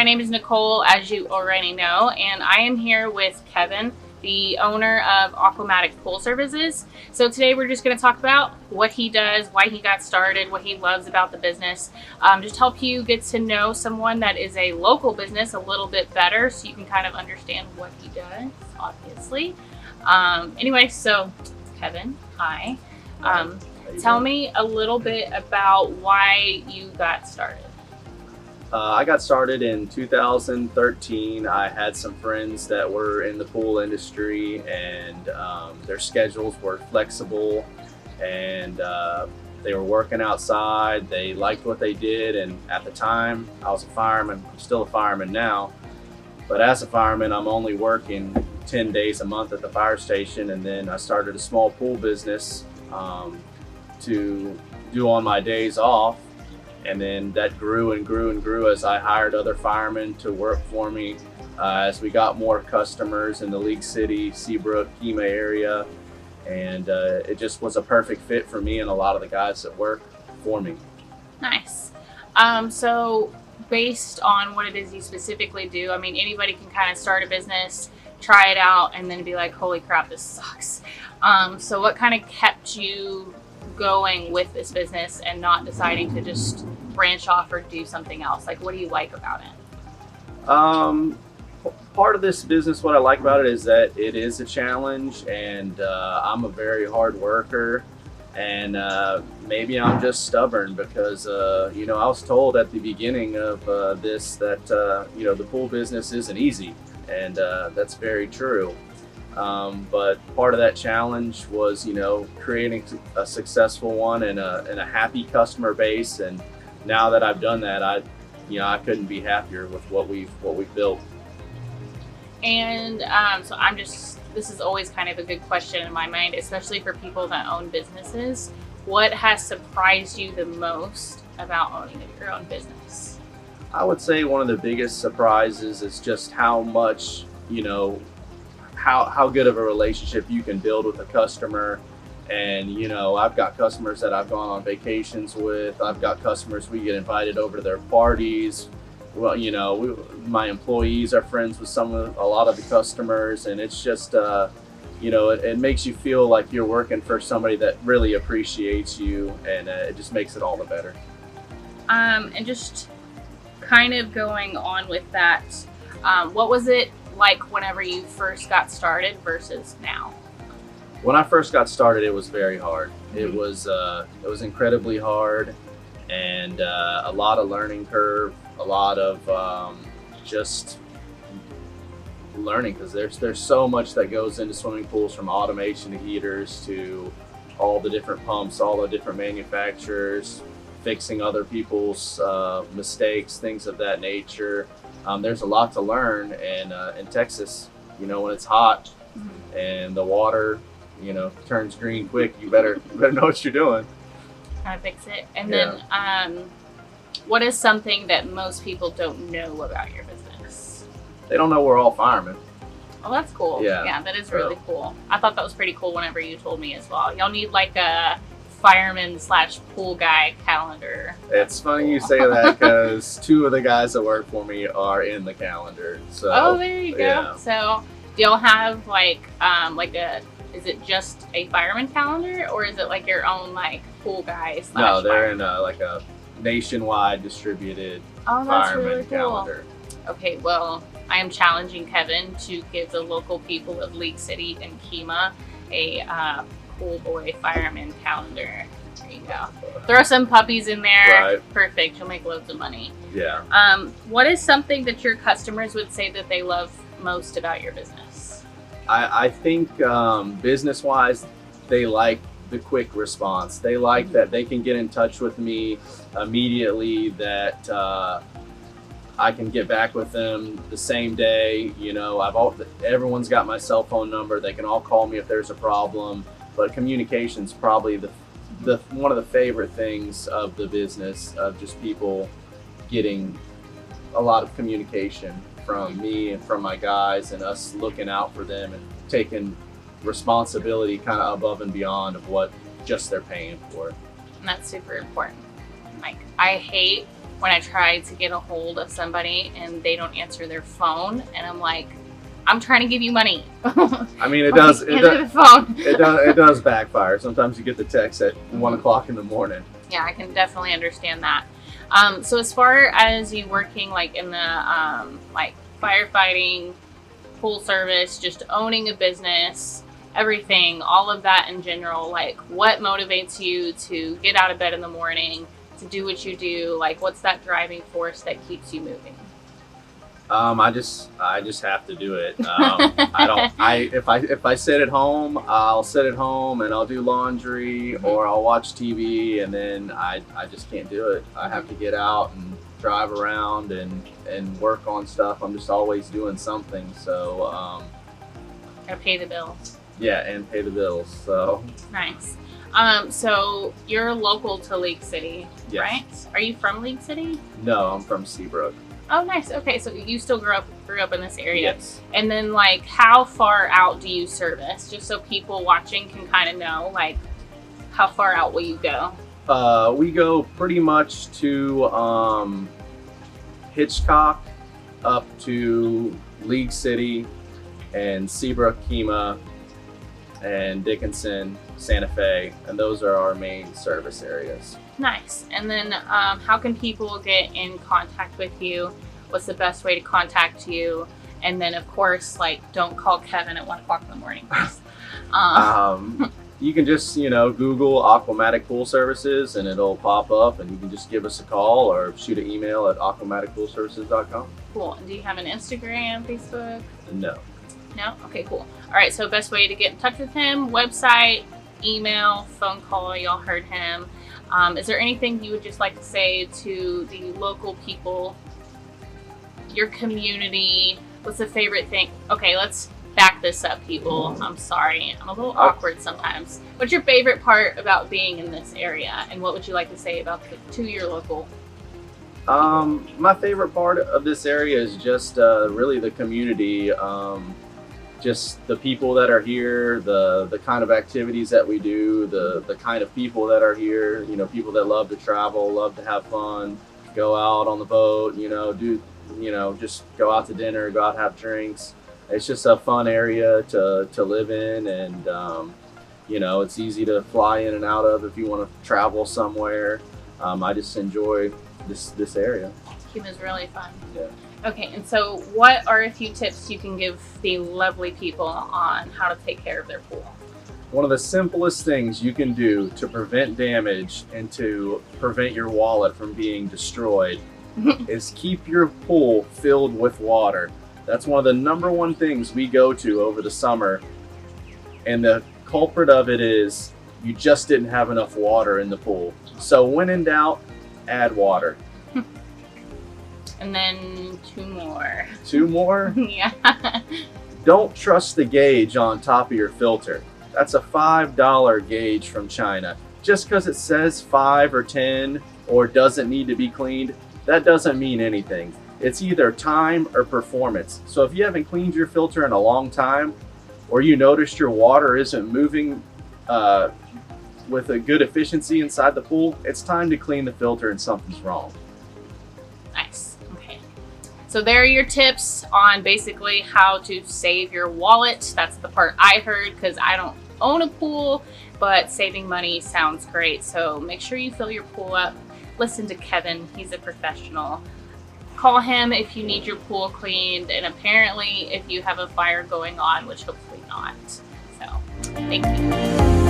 My name is Nicole, as you already know, and I am here with Kevin, the owner of Aquamatic Pool Services. So today we're just going to talk about what he does, why he got started, what he loves about the business, just help you get to know someone that is a local business a little bit better so you can kind of understand what he does, obviously. Anyway, so Kevin, hi. Tell me a little bit about why you got started. I got started in 2013. I had some friends that were in the pool industry, and their schedules were flexible, and they were working outside. They liked what they did, and at the time, I was a fireman. I'm still a fireman now, but as a fireman, I'm only working 10 days a month at the fire station, and then I started a small pool business to do on my days off. And then that grew and grew and grew as I hired other firemen to work for me. As we got more customers in the League City, Seabrook, Kemah area. And it just was a perfect fit for me and a lot of the guys that work for me. Nice. So based on what it is you specifically do, I mean, anybody can kind of start a business, try it out, and then be like, holy crap, this sucks. So what kind of kept you going with this business and not deciding to just branch off or do something else? Like, what do you like about it? Part of this business, what I like about it is that it is a challenge, and I'm a very hard worker, and maybe I'm just stubborn because I was told at the beginning of this that the pool business isn't easy, and that's very true. But part of that challenge was, creating a successful one and a happy customer base. And now that I've done that, I couldn't be happier with what we've built. And so this is always kind of a good question in my mind, especially for people that own businesses. What has surprised you the most about owning your own business? I would say one of the biggest surprises is just how much, how good of a relationship you can build with a customer. And I've got customers that I've gone on vacations with. I've got customers we get invited over to their parties. Well, my employees are friends with a lot of the customers, and it's just it makes you feel like you're working for somebody that really appreciates you, and it just makes it all the better. And just kind of going on with that, what was it like whenever you first got started versus now? When I first got started, it was very hard. It was incredibly hard, and a lot of learning curve, a lot of just learning, because there's so much that goes into swimming pools, from automation to heaters to all the different pumps, all the different manufacturers, fixing other people's mistakes, things of that nature. There's a lot to learn, and in Texas, when it's hot and the water, turns green quick, you better know what you're doing. Kind of fix it. And then, what is something that most people don't know about your business? They don't know we're all firemen. Oh, that's cool. Yeah, that is really cool. I thought that was pretty cool whenever you told me as well. Y'all need like a fireman/pool guy calendar. It's funny you say that, because two of the guys that work for me are in the calendar. So there you go. So do y'all have is it just a fireman calendar, or is it like your own pool guy / No, they're in a nationwide distributed fireman really cool. calendar. Okay, well, I am challenging Kevin to give the local people of League City and Kemah a Pool Boy fireman calendar. There you go. Throw some puppies in there. Right. Perfect. You'll make loads of money. Yeah. What is something that your customers would say that they love most about your business? I think business-wise, they like the quick response. They like that they can get in touch with me immediately, that I can get back with them the same day. Everyone's got my cell phone number. They can all call me if there's a problem. But communication's probably the one of the favorite things of the business, of just people getting a lot of communication from me and from my guys, and us looking out for them and taking responsibility kind of above and beyond of what just they're paying for. And that's super important. Like, I hate when I try to get a hold of somebody and they don't answer their phone, and I'm like, I'm trying to give you money. I mean, it does. Answer the phone. It does backfire. Sometimes you get the text at 1 o'clock in the morning. Yeah, I can definitely understand that. So as far as you working like in the like firefighting, pool service, just owning a business, everything, all of that in general, like what motivates you to get out of bed in the morning, to do what you do? Like, what's that driving force that keeps you moving? I just have to do it. If I sit at home, I'll sit at home and I'll do laundry or I'll watch TV, and then I just can't do it. I have to get out and drive around and work on stuff. I'm just always doing something. So Gotta pay the bills. yeah, and pay the bills. So Nice. So you're local to League City, yes. right? Are you from League City? No, I'm from Seabrook. Oh, nice. Okay, so you still grew up in this area. Yes. And then, like, how far out do you service? Just so people watching can kind of know, like, how far out will you go? We go pretty much to Hitchcock up to League City and Seabrook, Kemah, and Dickinson, Santa Fe, and those are our main service areas. Nice. And then how can people get in contact with you? What's the best way to contact you? And then, of course, like, don't call Kevin at 1 o'clock in the morning. You can just, Google Aquamatic Pool Services and it'll pop up, and you can just give us a call or shoot an email at aquamaticpoolservices.com. Cool. And do you have an Instagram, Facebook? No. No? Okay, cool. All right, so best way to get in touch with him, website, email, phone call, y'all heard him. Is there anything you would just like to say to the local people, your community? What's the favorite thing? Okay, let's back this up, people. I'm sorry. I'm a little awkward sometimes. What's your favorite part about being in this area, and what would you like to say about to your local? My favorite part of this area is just really the community. Just the people that are here, the kind of activities that we do, the kind of people that are here, people that love to travel, love to have fun, go out on the boat, just go out to dinner, go out and have drinks. It's just a fun area to live in, and it's easy to fly in and out of if you want to travel somewhere. I just enjoy this area. Kemah is really fun. Yeah. Okay, and so what are a few tips you can give the lovely people on how to take care of their pool? One of the simplest things you can do to prevent damage and to prevent your wallet from being destroyed is keep your pool filled with water. That's one of the number one things we go to over the summer. And the culprit of it is you just didn't have enough water in the pool. So when in doubt, add water. And then two more. Two more? Yeah. Don't trust the gauge on top of your filter. That's a $5 gauge from China. Just because it says 5 or 10 or doesn't need to be cleaned, that doesn't mean anything. It's either time or performance. So if you haven't cleaned your filter in a long time, or you noticed your water isn't moving with a good efficiency inside the pool, it's time to clean the filter and something's wrong. Nice. Okay. So there are your tips on basically how to save your wallet. That's the part I heard because I don't own a pool, but saving money sounds great. So make sure you fill your pool up. Listen to Kevin. He's a professional. Call him if you need your pool cleaned, and apparently if you have a fire going on, which hopefully not. So thank you.